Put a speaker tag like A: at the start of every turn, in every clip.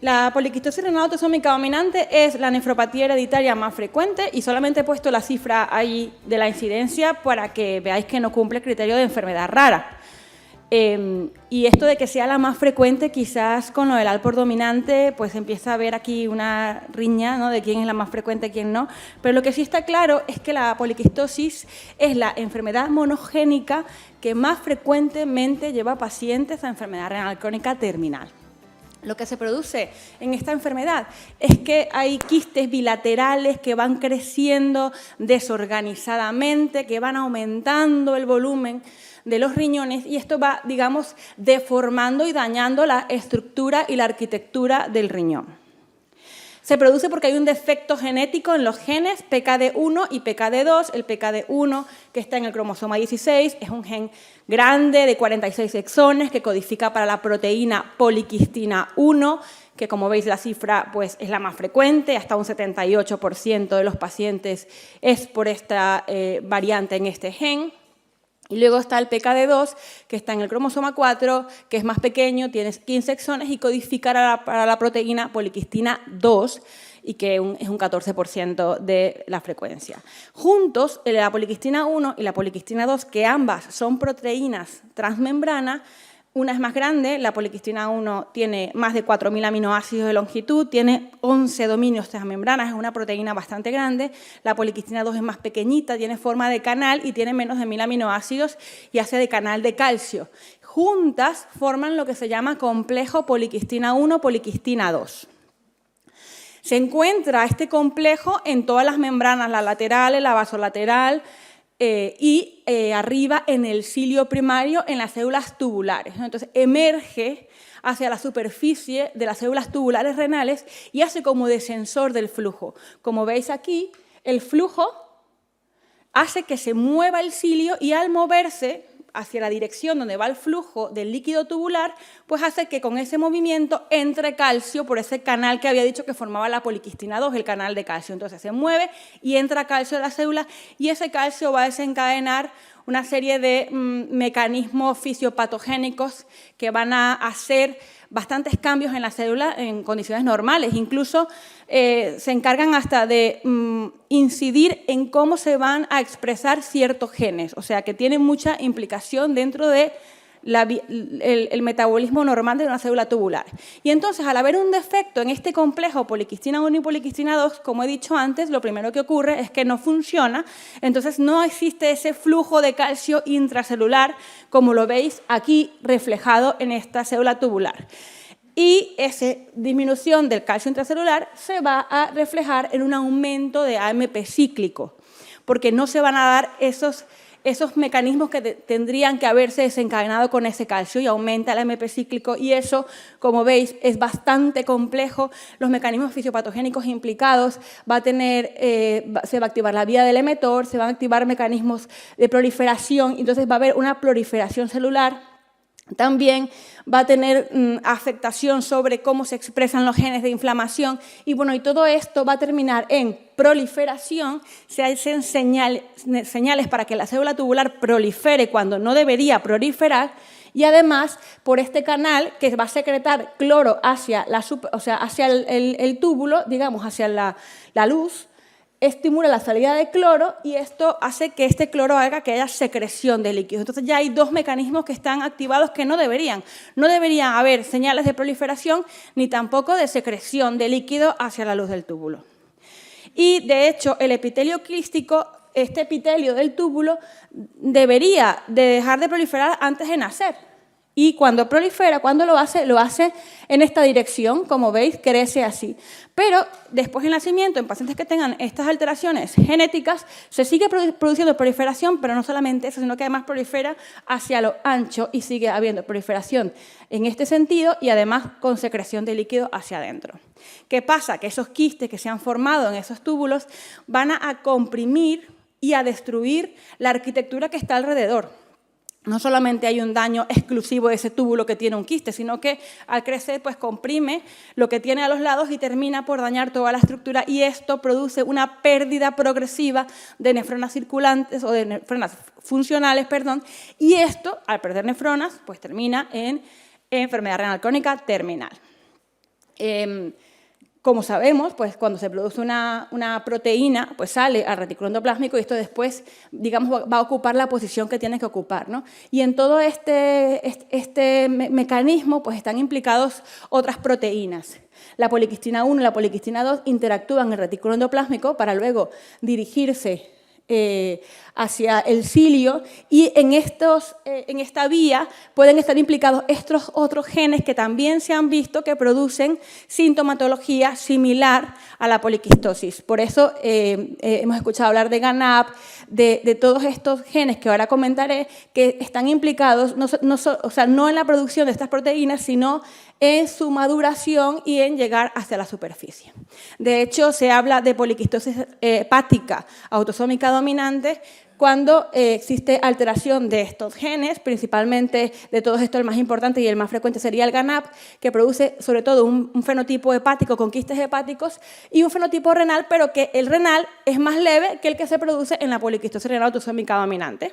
A: La poliquistosis renal autosómica dominante es la nefropatía hereditaria más frecuente y solamente he puesto la cifra ahí de la incidencia para que veáis que no cumple el criterio de enfermedad rara. Y esto de que sea la más frecuente, quizás con lo del Alport dominante, pues empieza a haber aquí una riña, ¿no?, de quién es la más frecuente y quién no. Pero lo que sí está claro es que la poliquistosis es la enfermedad monogénica que más frecuentemente lleva a pacientes a enfermedad renal crónica terminal. Lo que se produce en esta enfermedad es que hay quistes bilaterales que van creciendo desorganizadamente, que van aumentando el volumen de los riñones y esto va, digamos, deformando y dañando la estructura y la arquitectura del riñón. Se produce porque hay un defecto genético en los genes PKD1 y PKD2. El PKD1, que está en el cromosoma 16, es un gen grande de 46 exones que codifica para la proteína poliquistina 1, que como veis la cifra pues, es la más frecuente, hasta un 78% de los pacientes es por esta variante en este gen. Y luego está el PKD2, que está en el cromosoma 4, que es más pequeño, tiene 15 exones y codifica para la proteína poliquistina 2, y que es un 14% de la frecuencia. Juntos, la poliquistina 1 y la poliquistina 2, que ambas son proteínas transmembrana, una es más grande, la poliquistina 1 tiene más de 4.000 aminoácidos de longitud, tiene 11 dominios transmembranas, es una proteína bastante grande. La poliquistina 2 es más pequeñita, tiene forma de canal y tiene menos de 1.000 aminoácidos y hace de canal de calcio. Juntas forman lo que se llama complejo poliquistina 1, poliquistina 2. Se encuentra este complejo en todas las membranas, la lateral, la vasolateral, y arriba en el cilio primario en las células tubulares. Entonces emerge hacia la superficie de las células tubulares renales y hace como de sensor del flujo. Como veis aquí, el flujo hace que se mueva el cilio y al moverse hacia la dirección donde va el flujo del líquido tubular, pues hace que con ese movimiento entre calcio por ese canal que había dicho que formaba la poliquistina 2, el canal de calcio. Entonces se mueve y entra calcio en la célula y ese calcio va a desencadenar una serie de mecanismos fisiopatogénicos que van a hacer bastantes cambios en la célula en condiciones normales. Incluso se encargan hasta de incidir en cómo se van a expresar ciertos genes, o sea que tienen mucha implicación dentro de el metabolismo normal de una célula tubular. Y entonces, al haber un defecto en este complejo poliquistina 1 y poliquistina 2, como he dicho antes, lo primero que ocurre es que no funciona, entonces no existe ese flujo de calcio intracelular, como lo veis aquí reflejado en esta célula tubular. Y esa disminución del calcio intracelular se va a reflejar en un aumento de AMP cíclico, porque no se van a dar esos mecanismos que tendrían que haberse desencadenado con ese calcio y aumenta el AMP cíclico y eso, como veis, es bastante complejo. Los mecanismos fisiopatogénicos implicados se va a activar la vía del mTOR, se van a activar mecanismos de proliferación, entonces va a haber una proliferación celular. También va a tener afectación sobre cómo se expresan los genes de inflamación y, bueno, y todo esto va a terminar en proliferación, se hacen señales para que la célula tubular prolifere cuando no debería proliferar y además por este canal que va a secretar cloro hacia, hacia el túbulo, digamos, hacia la luz, estimula la salida de cloro y esto hace que este cloro haga que haya secreción de líquidos. Entonces ya hay dos mecanismos que están activados que no deberían. No deberían haber señales de proliferación ni tampoco de secreción de líquido hacia la luz del túbulo. Y de hecho el epitelio quístico, este epitelio del túbulo, debería de dejar de proliferar antes de nacer. Y cuando prolifera, cuando lo hace en esta dirección, como veis, crece así. Pero después del nacimiento, en pacientes que tengan estas alteraciones genéticas, se sigue produciendo proliferación, pero no solamente eso, sino que además prolifera hacia lo ancho y sigue habiendo proliferación en este sentido y además con secreción de líquido hacia adentro. ¿Qué pasa? Que esos quistes que se han formado en esos túbulos van a comprimir y a destruir la arquitectura que está alrededor. No solamente hay un daño exclusivo de ese túbulo que tiene un quiste, sino que al crecer pues comprime lo que tiene a los lados y termina por dañar toda la estructura y esto produce una pérdida progresiva de nefronas circulantes o de nefronas funcionales, perdón, y esto, al perder nefronas, pues termina en enfermedad renal crónica terminal. Como sabemos, pues cuando se produce una proteína, pues sale al reticulum endoplásmico y esto después, digamos, va a ocupar la posición que tiene que ocupar, ¿no? Y en todo este mecanismo, pues están implicados otras proteínas. La poliquistina 1 y la poliquistina 2 interactúan en el reticulum endoplásmico para luego dirigirse hacia el cilio y en esta vía pueden estar implicados estos otros genes que también se han visto que producen sintomatología similar a la poliquistosis. Por eso hemos escuchado hablar de GANAP, de todos estos genes que ahora comentaré, que están implicados no en la producción de estas proteínas, sino en su maduración y en llegar hacia la superficie. De hecho, se habla de poliquistosis hepática autosómica dominante cuando existe alteración de estos genes, principalmente de todos estos el más importante y el más frecuente sería el GANAP, que produce sobre todo un fenotipo hepático con quistes hepáticos y un fenotipo renal, pero que el renal es más leve que el que se produce en la poliquistosis renal autosómica dominante.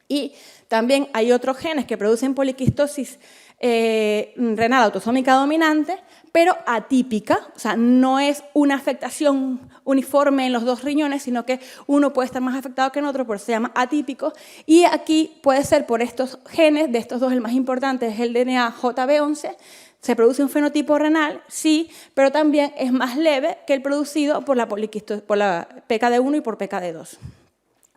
A: Y también hay otros genes que producen poliquistosis renal autosómica dominante, pero atípica, o sea, no es una afectación uniforme en los dos riñones, sino que uno puede estar más afectado que en otro, por eso se llama atípico, y aquí puede ser por estos genes, de estos dos el más importante es el DNA JB11, se produce un fenotipo renal, sí, pero también es más leve que el producido por la PKD1 y por PKD2.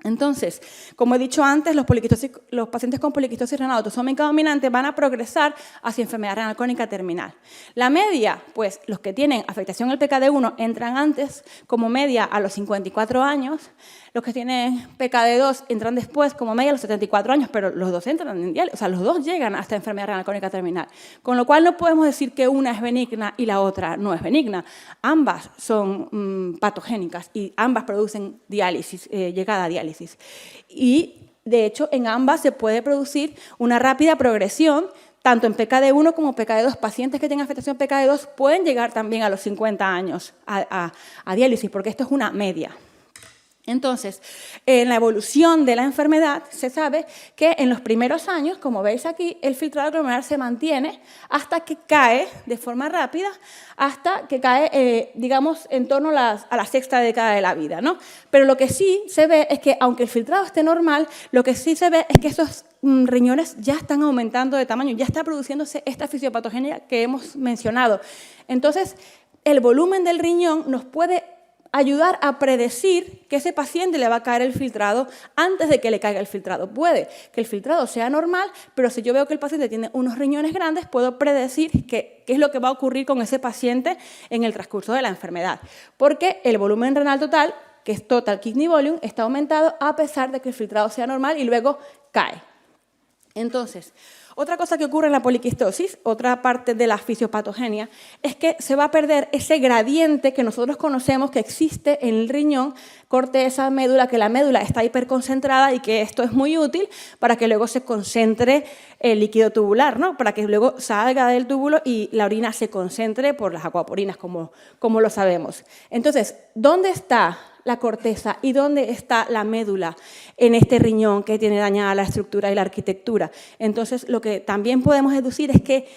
A: Entonces, como he dicho antes, los pacientes con poliquistosis renal autosómica dominante van a progresar hacia enfermedad renal crónica terminal. La media, pues los que tienen afectación al PKD1 entran antes, como media a los 54 años, los que tienen PKD2 entran después, como media a los 74 años, pero los dos entran en diálisis, o sea, los dos llegan hasta enfermedad renal crónica terminal. Con lo cual no podemos decir que una es benigna y la otra no es benigna. Ambas son patogénicas y ambas producen diálisis, llegada a diálisis. Y, de hecho, en ambas se puede producir una rápida progresión, tanto en PKD1 como PKD2. Pacientes que tengan afectación PKD2 pueden llegar también a los 50 años a diálisis, porque esto es una media. Entonces, en la evolución de la enfermedad se sabe que en los primeros años, como veis aquí, el filtrado glomerular se mantiene hasta que cae de forma rápida, hasta que cae, digamos, en torno a la sexta década de la vida, ¿no? Pero lo que sí se ve es que, aunque el filtrado esté normal, lo que sí se ve es que esos riñones ya están aumentando de tamaño, ya está produciéndose esta fisiopatogenia que hemos mencionado. Entonces, el volumen del riñón nos puede ayudar a predecir que ese paciente le va a caer el filtrado antes de que le caiga el filtrado. Puede que el filtrado sea normal, pero si yo veo que el paciente tiene unos riñones grandes, puedo predecir qué es lo que va a ocurrir con ese paciente en el transcurso de la enfermedad. Porque el volumen renal total, que es total kidney volume, está aumentado a pesar de que el filtrado sea normal y luego cae. Entonces, otra cosa que ocurre en la poliquistosis, otra parte de la fisiopatogenia, es que se va a perder ese gradiente que nosotros conocemos que existe en el riñón, corteza, médula, que la médula está hiperconcentrada y que esto es muy útil para que luego se concentre el líquido tubular, ¿no? Para que luego salga del túbulo y la orina se concentre por las acuaporinas, como lo sabemos. Entonces, ¿dónde está la corteza y dónde está la médula en este riñón que tiene dañada la estructura y la arquitectura? Entonces, lo que también podemos deducir es que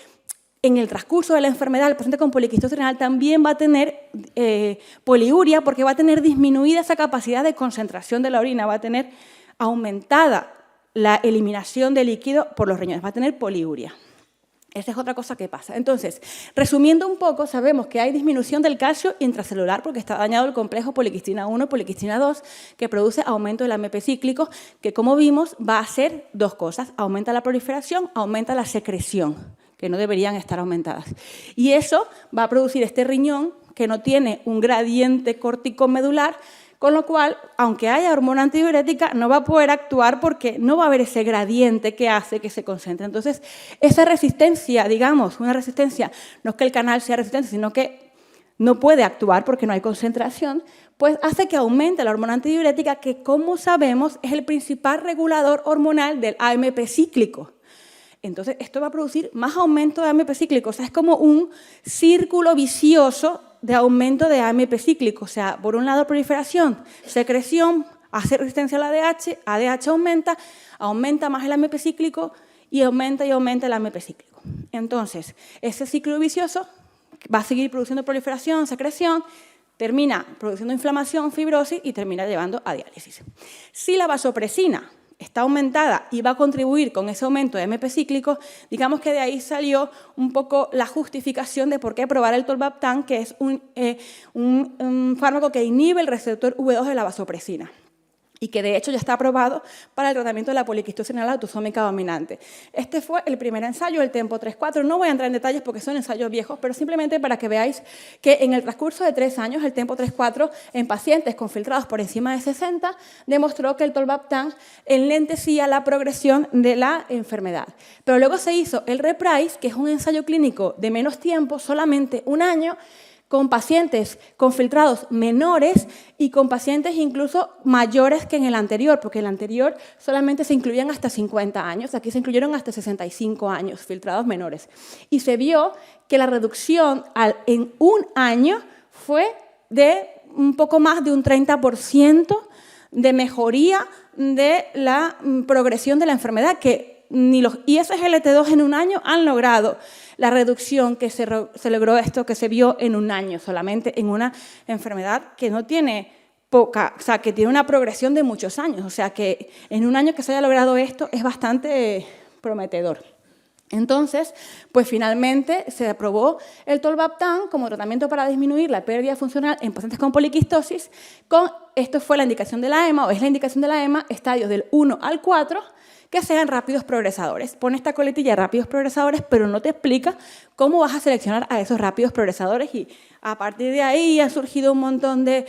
A: en el transcurso de la enfermedad, el paciente con poliquistosis renal también va a tener poliuria porque va a tener disminuida esa capacidad de concentración de la orina, va a tener aumentada la eliminación de líquido por los riñones, va a tener poliuria. Esa es otra cosa que pasa. Entonces, resumiendo un poco, sabemos que hay disminución del calcio intracelular porque está dañado el complejo poliquistina 1 y poliquistina 2, que produce aumento del AMP cíclico, que como vimos va a hacer dos cosas: aumenta la proliferación, aumenta la secreción, que no deberían estar aumentadas. Y eso va a producir este riñón que no tiene un gradiente corticomedular, con lo cual, aunque haya hormona antidiurética, no va a poder actuar porque no va a haber ese gradiente que hace que se concentre. Entonces, esa resistencia, digamos, una resistencia, no es que el canal sea resistente, sino que no puede actuar porque no hay concentración, pues hace que aumente la hormona antidiurética, que, como sabemos, es el principal regulador hormonal del AMP cíclico. Entonces, esto va a producir más aumento de AMP cíclico. O sea, es como un círculo vicioso de aumento de AMP cíclico. O sea, por un lado proliferación, secreción, hace resistencia al ADH, ADH aumenta más el AMP cíclico y aumenta el AMP cíclico. Entonces, ese ciclo vicioso, va a seguir produciendo proliferación, secreción, termina produciendo inflamación, fibrosis y termina llevando a diálisis. Si la vasopresina está aumentada y va a contribuir con ese aumento de AMP cíclico, digamos que de ahí salió un poco la justificación de por qué probar el tolvaptan, que es un fármaco que inhibe el receptor V2 de la vasopresina y que de hecho ya está aprobado para el tratamiento de la poliquistosis renal autosómica dominante. Este fue el primer ensayo, el TEMPO 3-4. No voy a entrar en detalles porque son ensayos viejos, pero simplemente para que veáis que en el transcurso de 3 años, el TEMPO 3-4, en pacientes con filtrados por encima de 60, demostró que el tolvaptan enlentecía la progresión de la enfermedad. Pero luego se hizo el REPRISE, que es un ensayo clínico de menos tiempo, solamente 1 año, con pacientes con filtrados menores y con pacientes incluso mayores que en el anterior, porque en el anterior solamente se incluían hasta 50 años, aquí se incluyeron hasta 65 años, filtrados menores. Y se vio que la reducción en 1 año fue de un poco más de un 30% de mejoría de la progresión de la enfermedad, que ni los ISGLT2 en 1 año han logrado la reducción que se logró esto, que se vio en 1 año, solamente en una enfermedad que no tiene poca, o sea, que tiene una progresión de muchos años. O sea, que en 1 año que se haya logrado esto es bastante prometedor. Entonces, pues finalmente se aprobó el tolvaptan como tratamiento para disminuir la pérdida funcional en pacientes con poliquistosis. Esto fue la indicación de la EMA, o es la indicación de la EMA, estadios del 1 al 4, que sean rápidos progresadores. Pone esta coletilla de rápidos progresadores, pero no te explica cómo vas a seleccionar a esos rápidos progresadores, y a partir de ahí han surgido un montón de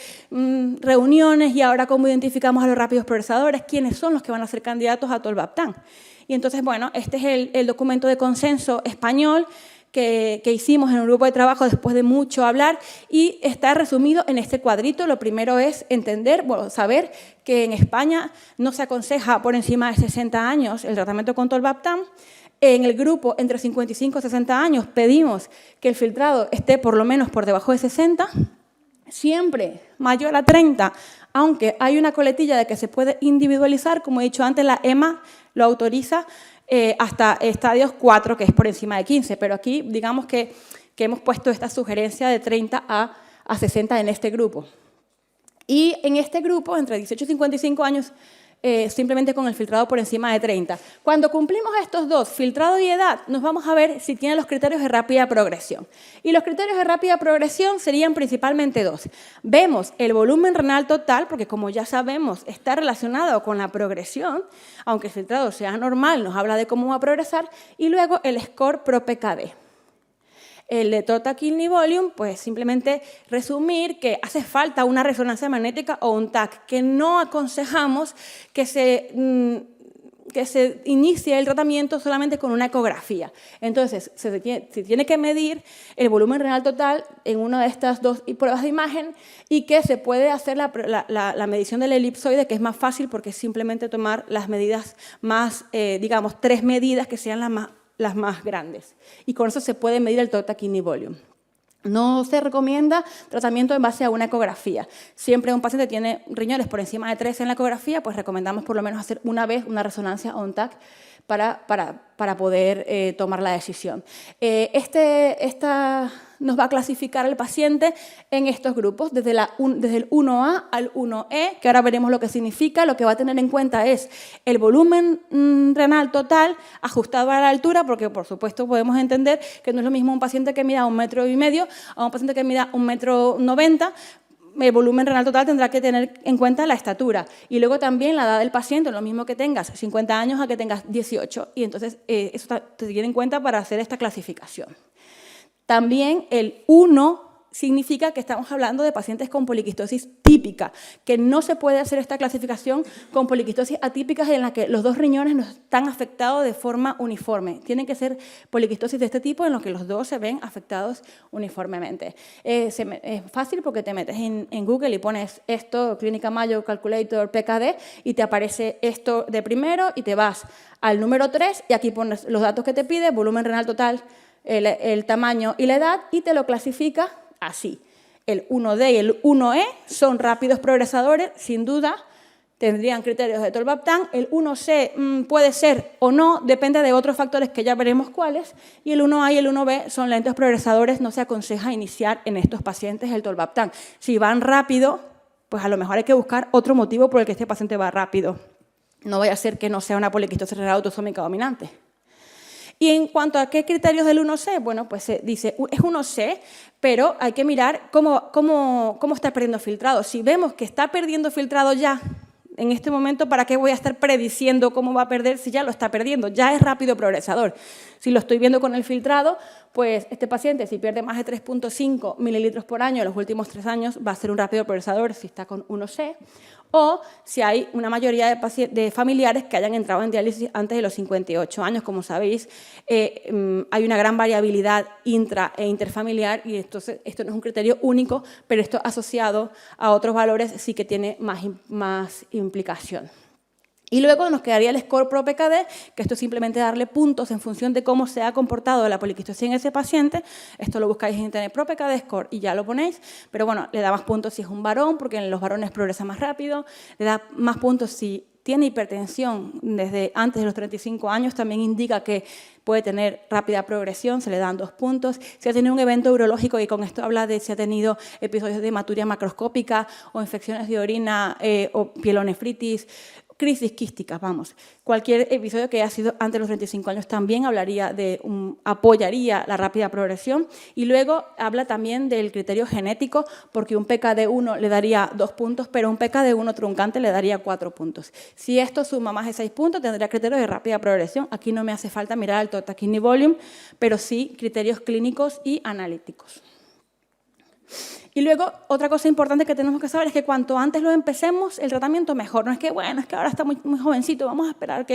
A: reuniones, y ahora cómo identificamos a los rápidos progresadores, quiénes son los que van a ser candidatos a tolvaptan. Y entonces, bueno, este es el documento de consenso español que hicimos en un grupo de trabajo después de mucho hablar, y está resumido en este cuadrito. Lo primero es entender, bueno, saber que en España no se aconseja por encima de 60 años el tratamiento con tolvaptan. En el grupo entre 55 y 60 años pedimos que el filtrado esté por lo menos por debajo de 60, siempre mayor a 30, aunque hay una coletilla de que se puede individualizar, como he dicho antes, la EMA lo autoriza hasta estadios 4, que es por encima de 15, pero aquí digamos que hemos puesto esta sugerencia de 30 a 60 en este grupo. Y en este grupo, entre 18 y 55 años, simplemente con el filtrado por encima de 30. Cuando cumplimos estos dos, filtrado y edad, nos vamos a ver si tienen los criterios de rápida progresión. Y los criterios de rápida progresión serían principalmente 2. Vemos el volumen renal total, porque como ya sabemos, está relacionado con la progresión, aunque el filtrado sea normal, nos habla de cómo va a progresar, y luego el score pro-PKD. El de total kidney volume, pues simplemente resumir que hace falta una resonancia magnética o un TAC, que no aconsejamos que se inicie el tratamiento solamente con una ecografía. Entonces, se tiene que medir el volumen renal total en una de estas 2 pruebas de imagen, y que se puede hacer la medición del elipsoide, que es más fácil porque es simplemente tomar las medidas más, digamos, 3 medidas que sean las más grandes. Y con eso se puede medir el total kidney volume. No se recomienda tratamiento en base a una ecografía. Siempre un paciente tiene riñones por encima de 3 en la ecografía, pues recomendamos por lo menos hacer una vez una resonancia o un TAC para poder tomar la decisión. Esta nos va a clasificar al paciente en estos grupos, desde el 1A al 1E, que ahora veremos lo que significa. Lo que va a tener en cuenta es el volumen renal total ajustado a la altura, porque por supuesto podemos entender que no es lo mismo un paciente que mida 1,5 metros a un paciente que mida 1,90 metros. El volumen renal total tendrá que tener en cuenta la estatura, y luego también la edad del paciente, lo mismo que tengas 50 años a que tengas 18, y entonces eso se tiene en cuenta para hacer esta clasificación. También el 1 significa que estamos hablando de pacientes con poliquistosis típica, que no se puede hacer esta clasificación con poliquistosis atípicas en la que los 2 riñones no están afectados de forma uniforme. Tienen que ser poliquistosis de este tipo en los que los 2 se ven afectados uniformemente. Es fácil porque te metes en Google y pones esto, Clínica Mayo Calculator PKD, y te aparece esto de primero, y te vas al número 3 y aquí pones los datos que te pide, volumen renal total, el tamaño y la edad, y te lo clasifica así. El 1D y el 1E son rápidos progresadores, sin duda, tendrían criterios de tolvaptan. El 1C puede ser o no, depende de otros factores que ya veremos cuáles, y el 1A y el 1B son lentos progresadores, no se aconseja iniciar en estos pacientes el tolvaptan. Si van rápido, pues a lo mejor hay que buscar otro motivo por el que este paciente va rápido. No vaya a ser que no sea una poliquistosis renal autosómica dominante. Y en cuanto a qué criterios del 1C, bueno, pues se dice, es 1C, pero hay que mirar cómo está perdiendo filtrado. Si vemos que está perdiendo filtrado ya, en este momento, ¿para qué voy a estar prediciendo cómo va a perder si ya lo está perdiendo? Ya es rápido progresador. Si lo estoy viendo con el filtrado, pues este paciente, si pierde más de 3.5 mililitros por año en los últimos 3 años, va a ser un rápido progresador si está con 1C. O si hay una mayoría de familiares que hayan entrado en diálisis antes de los 58 años. Como sabéis, hay una gran variabilidad intra e interfamiliar y esto no es un criterio único, pero esto asociado a otros valores sí que tiene más implicación. Y luego nos quedaría el score pro PKD, que esto es simplemente darle puntos en función de cómo se ha comportado la poliquistosis en ese paciente. Esto lo buscáis en internet, pro PKD score, y ya lo ponéis. Pero bueno, le da más puntos si es un varón, porque en los varones progresa más rápido. Le da más puntos si tiene hipertensión desde antes de los 35 años, también indica que puede tener rápida progresión, se le dan 2 puntos. Si ha tenido un evento urológico, y con esto habla de si ha tenido episodios de hematuria macroscópica o infecciones de orina o pielonefritis, crisis quística, vamos. Cualquier episodio que haya sido antes de los 35 años también apoyaría la rápida progresión. Y luego habla también del criterio genético, porque un PKD1 le daría 2 puntos, pero un PKD1 truncante le daría 4 puntos. Si esto suma más de 6 puntos, tendría criterios de rápida progresión. Aquí no me hace falta mirar el total kidney volume, pero sí criterios clínicos y analíticos. Y luego, otra cosa importante que tenemos que saber es que cuanto antes lo empecemos, el tratamiento mejor. No es que, bueno, es que ahora está muy jovencito, vamos a esperar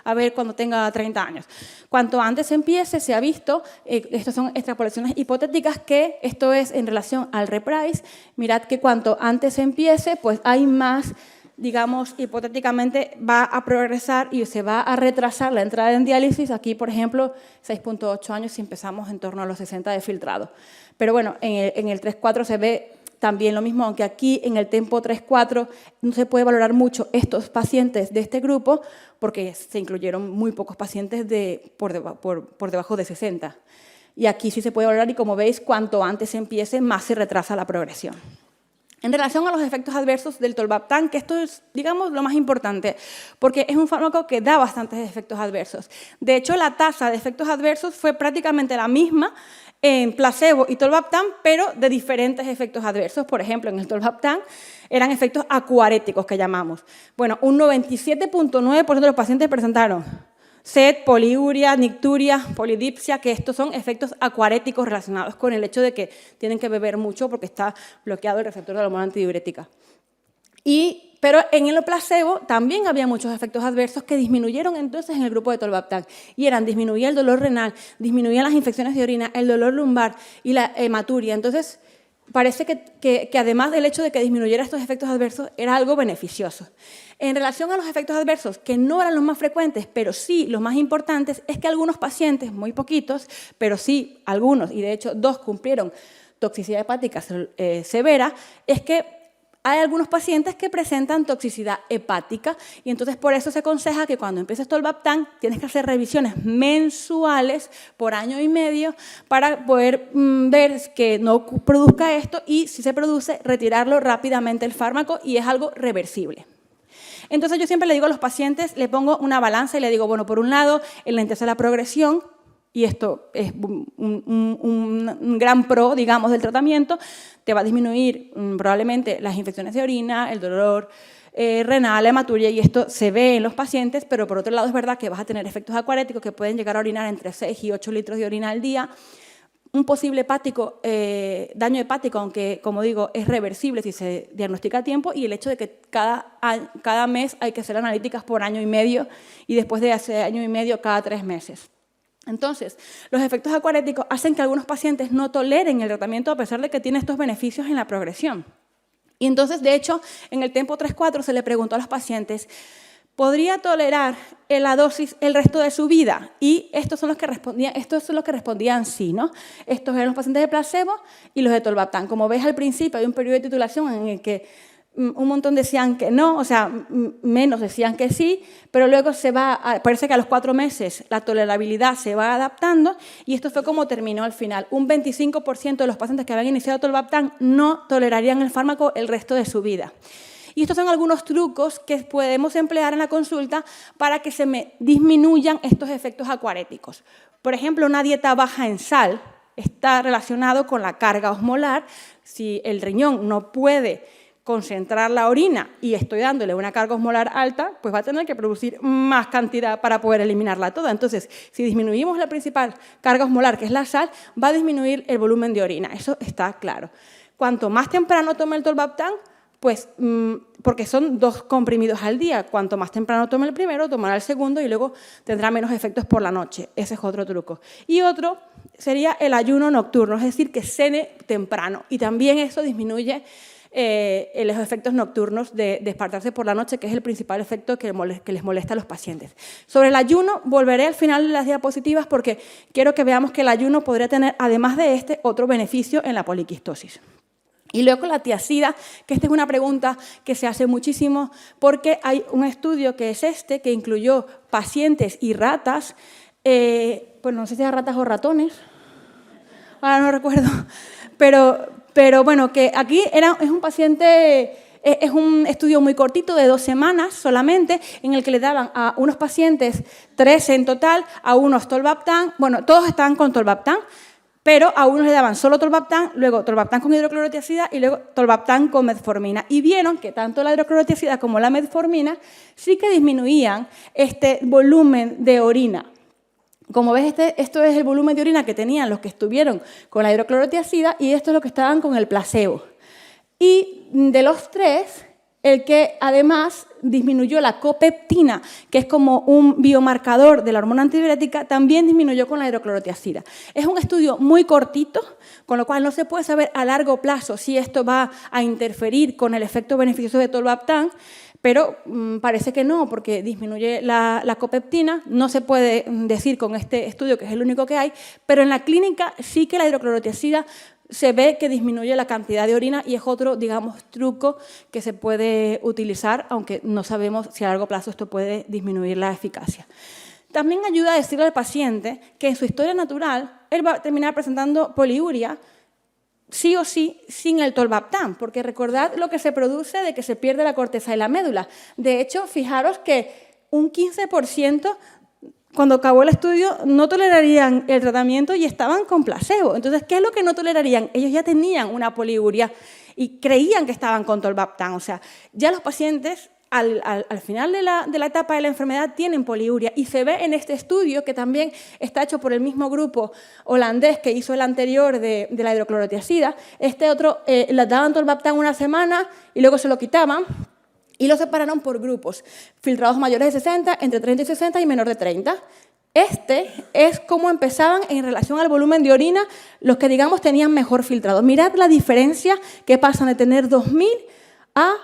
A: a ver cuando tenga 30 años. Cuanto antes empiece, se ha visto, estas son extrapolaciones hipotéticas, que esto es en relación al reprise. Mirad que cuanto antes empiece, pues hay más, digamos, hipotéticamente va a progresar y se va a retrasar la entrada en diálisis. Aquí, por ejemplo, 6.8 años si empezamos en torno a los 60 de filtrado. Pero bueno, en el 3.4 se ve también lo mismo, aunque aquí en el tempo 3.4 no se puede valorar mucho estos pacientes de este grupo porque se incluyeron muy pocos pacientes por debajo de 60. Y aquí sí se puede valorar y, como veis, cuanto antes se empiece, más se retrasa la progresión. En relación a los efectos adversos del tolvaptan, que esto es, digamos, lo más importante, porque es un fármaco que da bastantes efectos adversos. De hecho, la tasa de efectos adversos fue prácticamente la misma en placebo y tolvaptan, pero de diferentes efectos adversos. Por ejemplo, en el tolvaptan eran efectos acuaréticos, que llamamos. Bueno, un 97.9% de los pacientes presentaron sed, poliuria, nicturia, polidipsia, que estos son efectos acuaréticos relacionados con el hecho de que tienen que beber mucho porque está bloqueado el receptor de la hormona antidiurética. Pero en el placebo también había muchos efectos adversos que disminuyeron entonces en el grupo de tolvaptan. Y disminuía el dolor renal, disminuían las infecciones de orina, el dolor lumbar y la hematuria. Entonces, parece que además del hecho de que disminuyera estos efectos adversos, era algo beneficioso. En relación a los efectos adversos, que no eran los más frecuentes, pero sí los más importantes, es que algunos pacientes, muy poquitos, pero sí algunos, y de hecho 2 cumplieron toxicidad hepática severa, es que hay algunos pacientes que presentan toxicidad hepática y entonces por eso se aconseja que cuando empieces tolvaptan tienes que hacer revisiones mensuales por año y medio para poder ver que no produzca esto y, si se produce, retirarlo rápidamente el fármaco, y es algo reversible. Entonces yo siempre le digo a los pacientes, le pongo una balanza y le digo, bueno, por un lado, el lentecer la progresión, y esto es un gran pro, digamos, del tratamiento, te va a disminuir probablemente las infecciones de orina, el dolor renal, la hematuria, y esto se ve en los pacientes, pero por otro lado es verdad que vas a tener efectos acuaréticos que pueden llegar a orinar entre 6 y 8 litros de orina al día. Un posible daño hepático, aunque, como digo, es reversible si se diagnostica a tiempo, y el hecho de que cada mes hay que hacer analíticas por año y medio, y después de ese año y medio cada 3 meses. Entonces, los efectos acuaréticos hacen que algunos pacientes no toleren el tratamiento a pesar de que tiene estos beneficios en la progresión. Y entonces, de hecho, en el tempo 3.4 se le preguntó a los pacientes, ¿podría tolerar la dosis el resto de su vida? Y estos son los que respondían sí, ¿no? Estos eran los pacientes de placebo y los de tolvaptan. Como ves al principio, hay un periodo de titulación en el que un montón decían que no, o sea, menos decían que sí, pero luego parece que a los 4 meses la tolerabilidad se va adaptando y esto fue como terminó al final. Un 25% de los pacientes que habían iniciado tolvaptan no tolerarían el fármaco el resto de su vida. Y estos son algunos trucos que podemos emplear en la consulta para que se disminuyan estos efectos acuaréticos. Por ejemplo, una dieta baja en sal está relacionado con la carga osmolar. Si el riñón no puede concentrar la orina y estoy dándole una carga osmolar alta, pues va a tener que producir más cantidad para poder eliminarla toda. Entonces, si disminuimos la principal carga osmolar, que es la sal, va a disminuir el volumen de orina. Eso está claro. Cuanto más temprano tome el tolvaptan, pues, porque son 2 comprimidos al día, cuanto más temprano tome el primero, tomará el segundo y luego tendrá menos efectos por la noche. Ese es otro truco. Y otro sería el ayuno nocturno, es decir, que cene temprano. Y también eso disminuye los efectos nocturnos de despertarse por la noche, que es el principal efecto que les molesta a los pacientes. Sobre el ayuno, volveré al final de las diapositivas porque quiero que veamos que el ayuno podría tener, además de este, otro beneficio en la poliquistosis. Y luego la tiazida, que esta es una pregunta que se hace muchísimo porque hay un estudio que es este, que incluyó pacientes y ratas, pues no sé si eran ratas o ratones, ahora no recuerdo, pero bueno, que aquí es un paciente, es un estudio muy cortito de 2 semanas solamente, en el que le daban a unos pacientes 13 en total, a unos tolvaptan, bueno, todos estaban con tolvaptan, pero a unos le daban solo tolvaptan, luego tolvaptan con hidroclorotiazida y luego tolvaptan con metformina. Y vieron que tanto la hidroclorotiazida como la metformina sí que disminuían este volumen de orina. Como ves, esto es el volumen de orina que tenían los que estuvieron con la hidroclorotiazida y esto es lo que estaban con el placebo. Y de los 3, el que además disminuyó la copeptina, que es como un biomarcador de la hormona antidiurética, también disminuyó con la hidroclorotiazida. Es un estudio muy cortito, con lo cual no se puede saber a largo plazo si esto va a interferir con el efecto beneficioso de tolvaptan, pero parece que no, porque disminuye la copeptina. No se puede decir con este estudio, que es el único que hay, pero en la clínica sí que la hidroclorotiazida se ve que disminuye la cantidad de orina y es otro, digamos, truco que se puede utilizar, aunque no sabemos si a largo plazo esto puede disminuir la eficacia. También ayuda a decirle al paciente que en su historia natural él va a terminar presentando poliuria, sí o sí, sin el tolvaptan, porque recordad lo que se produce de que se pierde la corteza y la médula. De hecho, fijaros que un 15% cuando acabó el estudio no tolerarían el tratamiento y estaban con placebo. Entonces, ¿qué es lo que no tolerarían? Ellos ya tenían una poliuria y creían que estaban con tolvaptan. O sea, ya los pacientes al final de la etapa de la enfermedad tienen poliuria y se ve en este estudio, que también está hecho por el mismo grupo holandés que hizo el anterior de la hidroclorotiazida. Este otro les daban tolvaptan 1 semana y luego se lo quitaban. Y lo separaron por grupos, filtrados mayores de 60, entre 30 y 60 y menor de 30. Este es cómo empezaban en relación al volumen de orina los que, digamos, tenían mejor filtrado. Mirad la diferencia que pasan de tener 2.000 a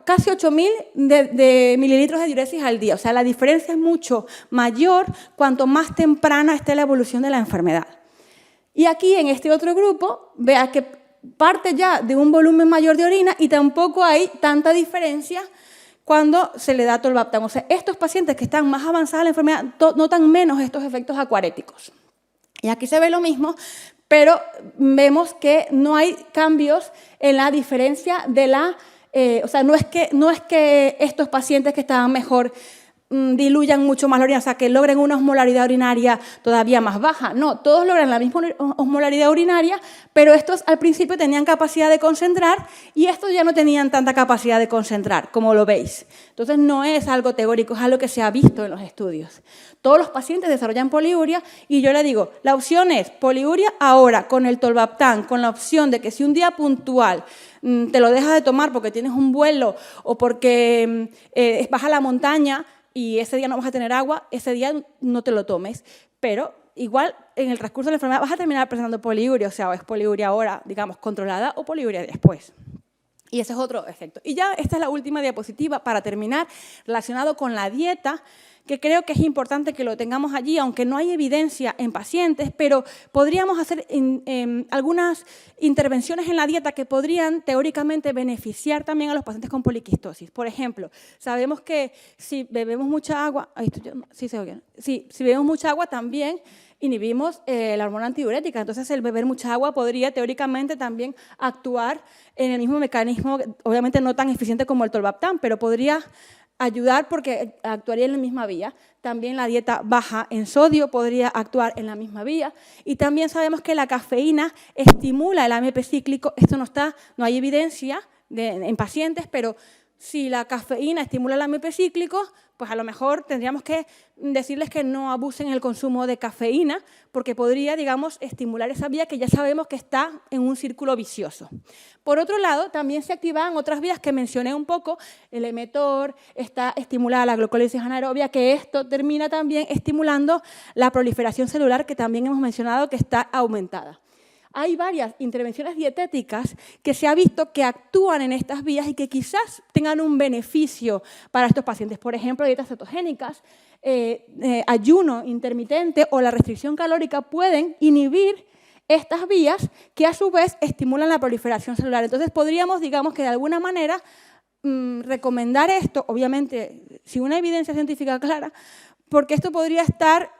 A: casi 8.000 de mililitros de diuresis al día. O sea, la diferencia es mucho mayor cuanto más temprana esté la evolución de la enfermedad. Y aquí, en este otro grupo, vea que parte ya de un volumen mayor de orina y tampoco hay tanta diferencia cuando se le da tolvaptan. O sea, estos pacientes que están más avanzados en la enfermedad notan menos estos efectos acuaréticos. Y aquí se ve lo mismo, pero vemos que no hay cambios en la diferencia de la... o sea, no es que estos pacientes que estaban mejor diluyan mucho más la orina, o sea, que logren una osmolaridad urinaria todavía más baja. No, todos logran la misma osmolaridad urinaria, pero estos al principio tenían capacidad de concentrar y estos ya no tenían tanta capacidad de concentrar, como lo veis. Entonces, no es algo teórico, es algo que se ha visto en los estudios. Todos los pacientes desarrollan poliuria y yo le digo, la opción es poliuria ahora con el tolvaptan, con la opción de que si un día puntual te lo dejas de tomar porque tienes un vuelo o porque vas a la montaña, y ese día no vas a tener agua, ese día no te lo tomes. Pero igual en el transcurso de la enfermedad vas a terminar presentando poliuria, o sea, o es poliuria ahora, digamos, controlada o poliuria después. Y ese es otro efecto. Y ya esta es la última diapositiva para terminar, relacionado con la dieta, que creo que es importante que lo tengamos allí, aunque no hay evidencia en pacientes, pero podríamos hacer algunas intervenciones en la dieta que podrían teóricamente beneficiar también a los pacientes con poliquistosis. Por ejemplo, sabemos que si bebemos mucha agua, si bebemos mucha agua también inhibimos la hormona antidiurética, entonces el beber mucha agua podría teóricamente también actuar en el mismo mecanismo, obviamente no tan eficiente como el tolvaptán, pero podría ayudar porque actuaría en la misma vía. También la dieta baja en sodio podría actuar en la misma vía. Y también sabemos que la cafeína estimula el AMP cíclico. Esto no hay evidencia en pacientes, pero si la cafeína estimula el AMP cíclico, pues a lo mejor tendríamos que decirles que no abusen el consumo de cafeína, porque podría, digamos, estimular esa vía que ya sabemos que está en un círculo vicioso. Por otro lado, también se activan otras vías que mencioné un poco, el mTOR, está estimulada la glucólisis anaerobia, que esto termina también estimulando la proliferación celular, que también hemos mencionado que está aumentada. Hay varias intervenciones dietéticas que se ha visto que actúan en estas vías y que quizás tengan un beneficio para estos pacientes. Por ejemplo, dietas cetogénicas, ayuno intermitente o la restricción calórica pueden inhibir estas vías que a su vez estimulan la proliferación celular. Entonces podríamos, digamos que de alguna manera, recomendar esto, obviamente sin una evidencia científica clara, porque esto podría estar,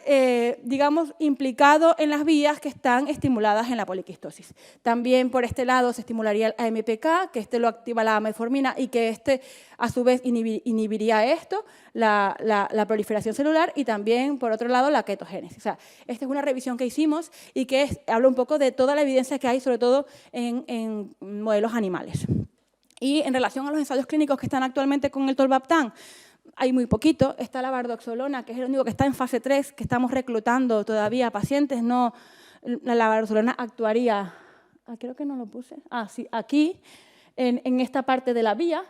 A: digamos, implicado en las vías que están estimuladas en la poliquistosis. También por este lado se estimularía el AMPK, que este lo activa la metformina y que este a su vez inhibiría esto, la proliferación celular, y también por otro lado la ketogénesis. O sea, esta es una revisión que hicimos y que habla un poco de toda la evidencia que hay, sobre todo en modelos animales. Y en relación a los ensayos clínicos que están actualmente con el tolvaptán, hay muy poquito. Está la bardoxolona, que es el único que está en fase 3, que estamos reclutando todavía pacientes. No, la bardoxolona actuaría, creo que no lo puse, sí, aquí, en esta parte de la vía,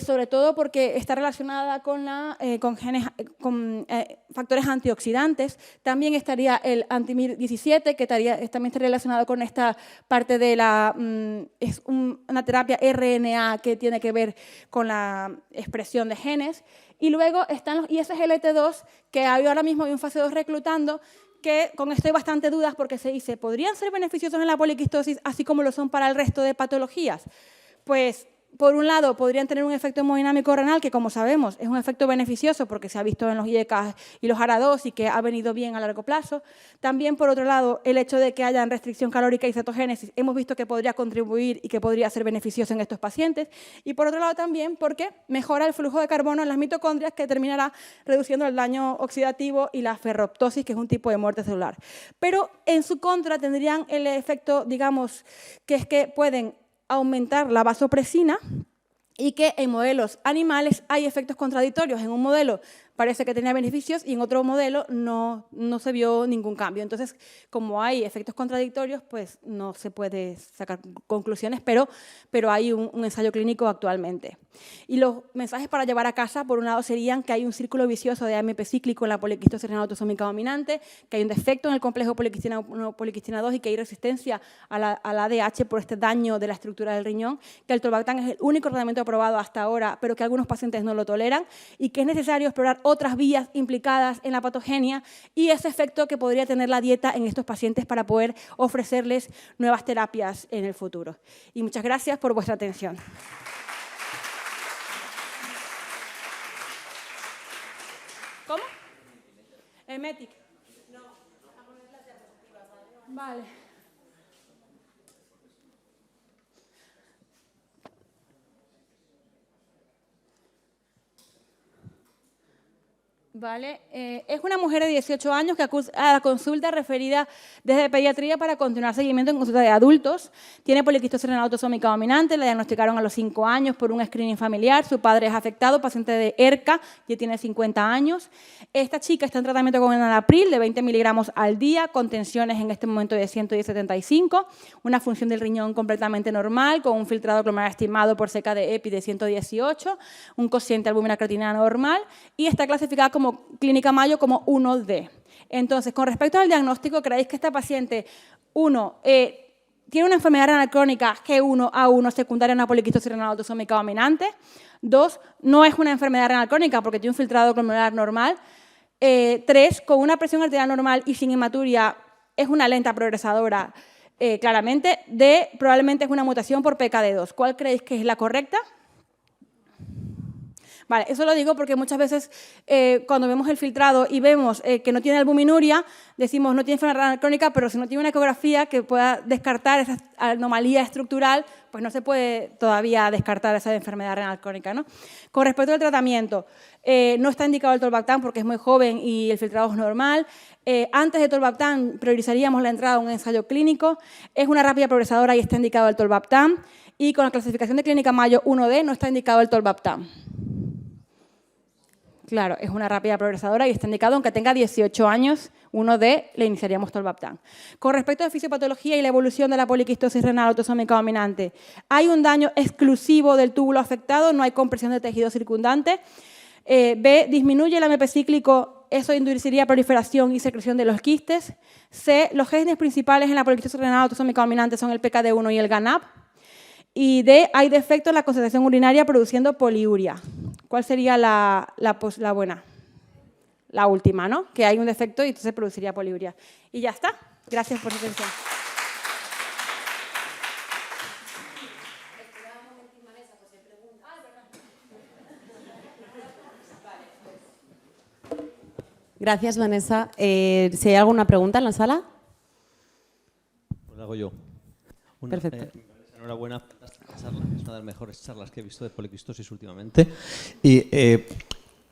A: sobre todo porque está relacionada con factores antioxidantes. También estaría el anti-MIR17, que también está relacionado con esta parte de es una terapia RNA que tiene que ver con la expresión de genes. Y luego están los ISGLT2, que ahora mismo hay un fase 2 reclutando, que con esto hay bastante dudas porque se dice, ¿podrían ser beneficiosos en la poliquistosis así como lo son para el resto de patologías? Pues, por un lado, podrían tener un efecto hemodinámico renal, que como sabemos es un efecto beneficioso porque se ha visto en los IECA y los ARA2 y que ha venido bien a largo plazo. También, por otro lado, el hecho de que haya restricción calórica y cetogénesis, hemos visto que podría contribuir y que podría ser beneficioso en estos pacientes. Y por otro lado también porque mejora el flujo de carbono en las mitocondrias, que terminará reduciendo el daño oxidativo y la ferroptosis, que es un tipo de muerte celular. Pero en su contra tendrían el efecto, digamos, que es que pueden aumentar la vasopresina y que en modelos animales hay efectos contradictorios. En un modelo parece que tenía beneficios y en otro modelo no se vio ningún cambio. Entonces, como hay efectos contradictorios, pues no se puede sacar conclusiones, pero hay un ensayo clínico actualmente. Y los mensajes para llevar a casa, por un lado, serían que hay un círculo vicioso de AMP cíclico en la poliquistosis renal autosómica dominante, que hay un defecto en el complejo poliquistina 1, poliquistina 2 y que hay resistencia al ADH por este daño de la estructura del riñón, que el tolvaptán es el único tratamiento aprobado hasta ahora, pero que algunos pacientes no lo toleran y que es necesario explorar otras vías implicadas en la patogenia y ese efecto que podría tener la dieta en estos pacientes para poder ofrecerles nuevas terapias en el futuro. Y muchas gracias por vuestra atención. ¿Cómo? Emetic. No, a poner las diapositivas, ¿vale? Vale. ¿Vale? Es una mujer de 18 años que acude a la consulta referida desde pediatría para continuar seguimiento en consulta de adultos. Tiene poliquistosis renal autosómica dominante, la diagnosticaron a los 5 años por un screening familiar. Su padre es afectado, paciente de ERCA, y tiene 50 años. Esta chica está en tratamiento con enalapril de 20 miligramos al día, con tensiones en este momento de 110/75, una función del riñón completamente normal, con un filtrado glomerular estimado por CK de EPI de 118, un cociente albúmina-creatinina normal, y está clasificada como Clínica Mayo como 1D. Entonces, con respecto al diagnóstico, ¿creéis que esta paciente, tiene una enfermedad renal crónica G1A1 secundaria a una poliquistosis renal autosómica dominante. 2, no es una enfermedad renal crónica porque tiene un filtrado glomerular normal. 3, con una presión arterial normal y sin hematuria es una lenta progresadora claramente. D, probablemente es una mutación por PKD2. ¿Cuál creéis que es la correcta? Vale, eso lo digo porque muchas veces cuando vemos el filtrado y vemos que no tiene albuminuria, decimos no tiene enfermedad renal crónica, pero si no tiene una ecografía que pueda descartar esa anomalía estructural, pues no se puede todavía descartar esa enfermedad renal crónica, ¿no? Con respecto al tratamiento, no está indicado el tolvaptán porque es muy joven y el filtrado es normal. Antes de tolvaptán priorizaríamos la entrada a un ensayo clínico. Es una rápida progresadora y está indicado el tolvaptán. Y con la clasificación de clínica Mayo 1D no está indicado el tolvaptán. Claro, es una rápida progresadora y está indicado, aunque tenga 18 años, 1D, le iniciaríamos tolvaptán. Con respecto a la fisiopatología y la evolución de la poliquistosis renal autosómica dominante, hay un daño exclusivo del túbulo afectado, no hay compresión de tejido circundante. B, disminuye el AMP cíclico, eso induciría proliferación y secreción de los quistes. C, los genes principales en la poliquistosis renal autosómica dominante son el PKD1 y el GANAP. Y D, hay defecto en la concentración urinaria produciendo poliuria. ¿Cuál sería la buena? La última, ¿no? Que hay un defecto y entonces produciría poliuria. Y ya está. Gracias por su atención.
B: Gracias, Vanessa. Si hay alguna pregunta en la sala.
C: Pues la hago yo.
B: Perfecto.
C: Enhorabuena, fantástica charla. Es una de las mejores charlas que he visto de poliquistosis últimamente. Y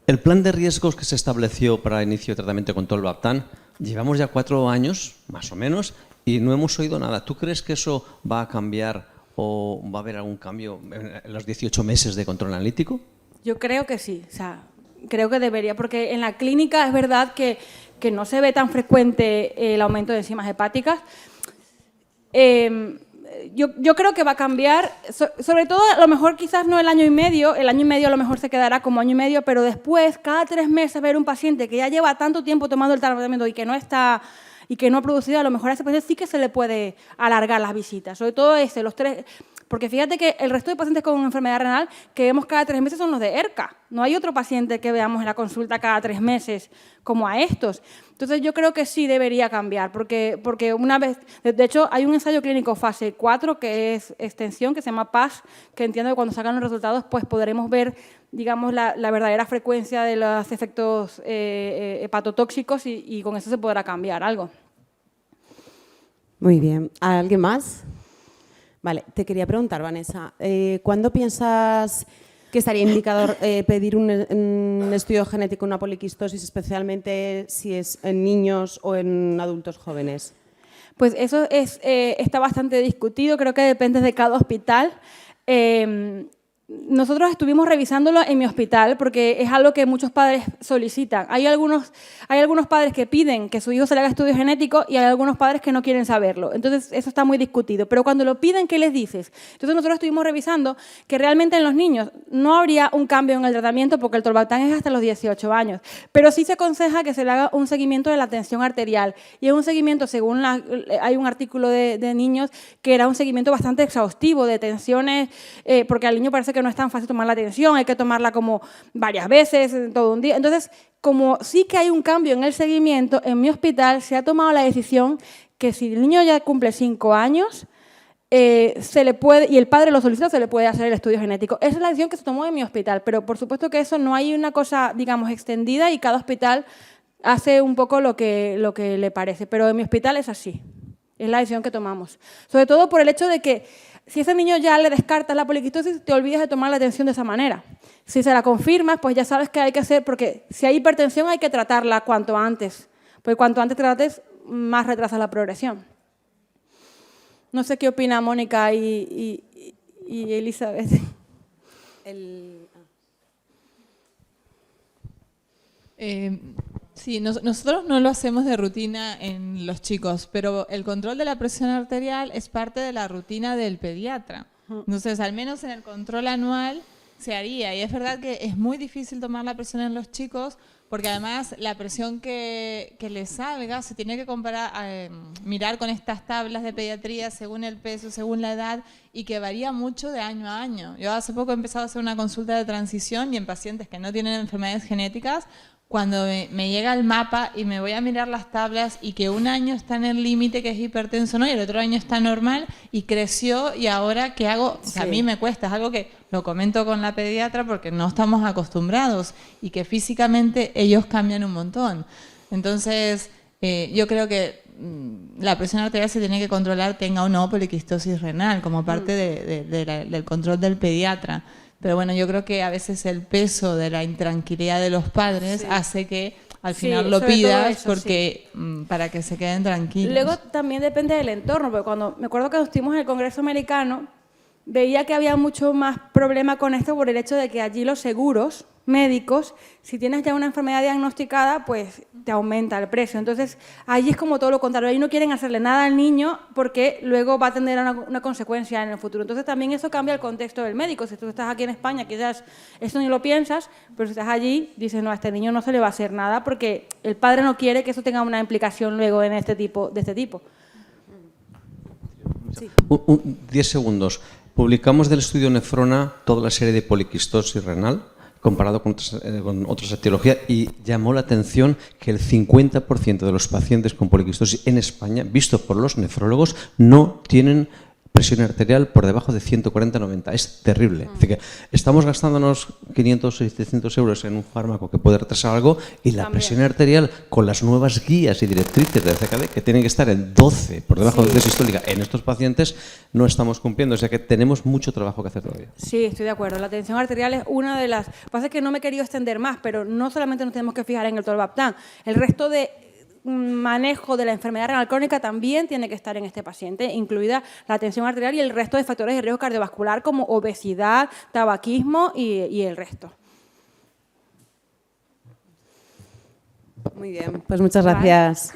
C: el plan de riesgos que se estableció para el inicio de tratamiento con tolvaptán, llevamos ya 4 años, más o menos, y no hemos oído nada. ¿Tú crees que eso va a cambiar o va a haber algún cambio en los 18 meses de control analítico?
A: Yo creo que sí. O sea, creo que debería, porque en la clínica es verdad que no se ve tan frecuente el aumento de enzimas hepáticas. Yo creo que va a cambiar, sobre todo a lo mejor quizás no el año y medio a lo mejor se quedará como año y medio, pero después, cada 3 meses ver un paciente que ya lleva tanto tiempo tomando el tratamiento y que no ha producido, a lo mejor a ese paciente sí que se le puede alargar las visitas, sobre todo los 3, porque fíjate que el resto de pacientes con enfermedad renal que vemos cada 3 meses son los de ERCA, no hay otro paciente que veamos en la consulta cada 3 meses como a estos. Entonces yo creo que sí debería cambiar, porque una vez, de hecho hay un ensayo clínico fase 4 que es extensión, que se llama PAS, que entiendo que cuando salgan los resultados pues podremos ver, digamos, la verdadera frecuencia de los efectos hepatotóxicos y con eso se podrá cambiar algo.
B: Muy bien. ¿Alguien más? Vale, te quería preguntar, Vanessa, ¿cuándo piensas que estaría indicado pedir un estudio genético, una poliquistosis, especialmente si es en niños o en adultos jóvenes?
A: Pues eso está bastante discutido, creo que depende de cada hospital. Nosotros estuvimos revisándolo en mi hospital porque es algo que muchos padres solicitan. Hay algunos padres que piden que su hijo se le haga estudio genético y hay algunos padres que no quieren saberlo. Entonces, eso está muy discutido. Pero cuando lo piden, ¿qué les dices? Entonces, nosotros estuvimos revisando que realmente en los niños no habría un cambio en el tratamiento porque el tolvaptán es hasta los 18 años. Pero sí se aconseja que se le haga un seguimiento de la tensión arterial. Y es un seguimiento, según hay un artículo de niños, que era un seguimiento bastante exhaustivo de tensiones, porque al niño parece que no es tan fácil tomar la tensión, hay que tomarla como varias veces, todo un día. Entonces, como sí que hay un cambio en el seguimiento, en mi hospital se ha tomado la decisión que si el niño ya cumple 5 años, se le puede, y el padre lo solicita, se le puede hacer el estudio genético. Esa es la decisión que se tomó en mi hospital, pero por supuesto que eso no hay una cosa, digamos, extendida y cada hospital hace un poco lo que le parece, pero en mi hospital es así, es la decisión que tomamos. Sobre todo por el hecho de que si ese niño ya le descartas la poliquistosis, te olvidas de tomar la atención de esa manera. Si se la confirmas, pues ya sabes qué hay que hacer, porque si hay hipertensión hay que tratarla cuanto antes, porque cuanto antes trates, más retrasas la progresión. No sé qué opina Mónica y Elizabeth.
D: Sí, nosotros no lo hacemos de rutina en los chicos, pero el control de la presión arterial es parte de la rutina del pediatra. Entonces, al menos en el control anual se haría. Y es verdad que es muy difícil tomar la presión en los chicos porque además la presión que le salga se tiene que comparar, mirar con estas tablas de pediatría según el peso, según la edad, y que varía mucho de año a año. Yo hace poco he empezado a hacer una consulta de transición y en pacientes que no tienen enfermedades genéticas, cuando me llega el mapa y me voy a mirar las tablas y que un año está en el límite que es hipertenso, ¿no? Y el otro año está normal y creció, y ahora ¿qué hago? O sea, a mí me cuesta, es algo que lo comento con la pediatra porque no estamos acostumbrados y que físicamente ellos cambian un montón. Entonces, yo creo que la presión arterial se tiene que controlar, tenga o no poliquistosis renal, como parte del control del pediatra. Pero bueno, yo creo que a veces el peso de la intranquilidad de los padres hace que al final lo pidas porque para que se queden tranquilos.
A: Luego también depende del entorno, porque cuando me acuerdo que estuvimos en el Congreso Americano, veía que había mucho más problema con esto por el hecho de que allí los seguros médicos, si tienes ya una enfermedad diagnosticada, pues te aumenta el precio. Entonces, allí es como todo lo contrario. Ahí no quieren hacerle nada al niño porque luego va a tener una consecuencia en el futuro. Entonces, también eso cambia el contexto del médico. Si tú estás aquí en España, quizás esto ni lo piensas, pero si estás allí, dices, no, a este niño no se le va a hacer nada porque el padre no quiere que eso tenga una implicación luego en de este tipo.
C: Sí. 10 segundos. Publicamos del estudio Nefrona toda la serie de poliquistosis renal comparado con otras etiologías, y llamó la atención que el 50% de los pacientes con poliquistosis en España, visto por los nefrólogos, no tienen presión arterial por debajo de 140/90. Es terrible. Es decir, que estamos gastándonos 500 o 600 euros en un fármaco que puede retrasar algo, y la presión arterial, con las nuevas guías y directrices del CKD, que tienen que estar en 12 por debajo de sistólica, en estos pacientes no estamos cumpliendo. O sea que tenemos mucho trabajo que hacer todavía.
A: Sí, estoy de acuerdo. La tensión arterial es una de las... Lo que pasa es que no me he querido extender más, pero no solamente nos tenemos que fijar en el tolvaptán. El resto de manejo de la enfermedad renal crónica también tiene que estar en este paciente, incluida la tensión arterial y el resto de factores de riesgo cardiovascular como obesidad, tabaquismo y el resto.
B: Muy bien, pues muchas gracias.